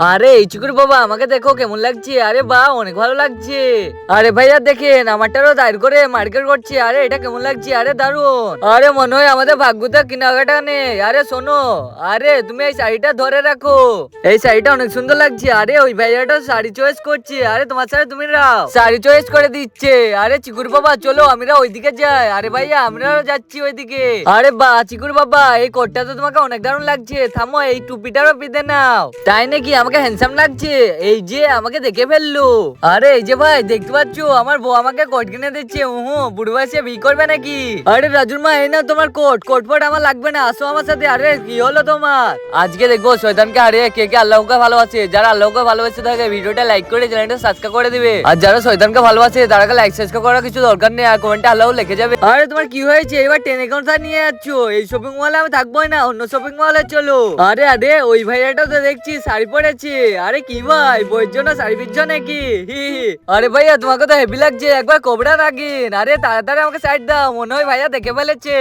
আরে এই চিকুর বাবা আমাকে দেখো কেমন লাগছে। আরে বাহ অনেক ভালো লাগছে। আরে ভাইয়া দেখেন আমারটারও দায়ের করে মার্কেট করছে। আরে এটা কেমন লাগছে? আরে দারুন। আরে মনে হয় আমাদের ভাগ্যতে কেনাকাটা নেই। আরে শোনো, আরে তুমি এই শাড়িটা ধরে রাখো। এই শাড়িটা অনেক সুন্দর লাগছে। আরে ওই ভাইয়াটা শাড়ি চয়েস করছে। আরে তোমার সাথে তুমি রাও শাড়ি চয়েস করে দিচ্ছে। আরে চিকুর বাবা চলো আমরা ওইদিকে যাই। আরে ভাইয়া আমরাও যাচ্ছি ওইদিকে। আরে বাহ চিকুর বাবা এই কোটটা তো তোমাকে অনেক দারুণ লাগছে। থামো এই টুপিটারও পিঁধে নাও। তাই নাকি? আমাকে হ্যান্ডসাম লাগছে। এই যে আমাকে দেখে ফেললো। আরে এই যে ভাই দেখতে পাচ্ছো আমার বউ আমাকে কোট কিনে দিচ্ছে। বুড়ো বয়সে বিয়ে করবে নাকি? আরে রাজুর মা এই না তোমার কোট। কোট ফোট আমার লাগবে না, আসো আমার সাথে। আরে কি হলো তোমার? আজকে দেখবো শয়তানকে হারিয়ে কে কে আল্লাহকে ভালোবাসে। যারা আল্লাহকে ভালোবাসে থাকে ভিডিওটা লাইক করে চ্যানেলটা সাবস্ক্রাইব করে দিবে। আর যারা শয়তানকে ভালোবাসে তারা লাইক সাবস্ক্রাইব করার কিছু দরকার নেই, আর কমেন্টে আল্লাহ লিখে যাবে। আরে তোমার কি হয়েছে? এবার টেনে কোথায় নিয়ে যাচ্ছ? এই শপিং মলে আমি থাকবোই না, অন্য শপিং মলে চলো। আরে আরে ওই ভাইয়াটা তো দেখছি শাড়ি পরেছে। আরে কি ভাই বইয়ের জন্য শাড়ি পিচ্ছ নাকি? হি হি। আরে ভাইয়া তোমাকে তো হেভি লাগছে, একবার কোবরা রাখেন। আরে তাড়াতাড়ি আমাকে সাইড দাও, মনে হয় ভাইয়া দেখে ফেলেছে।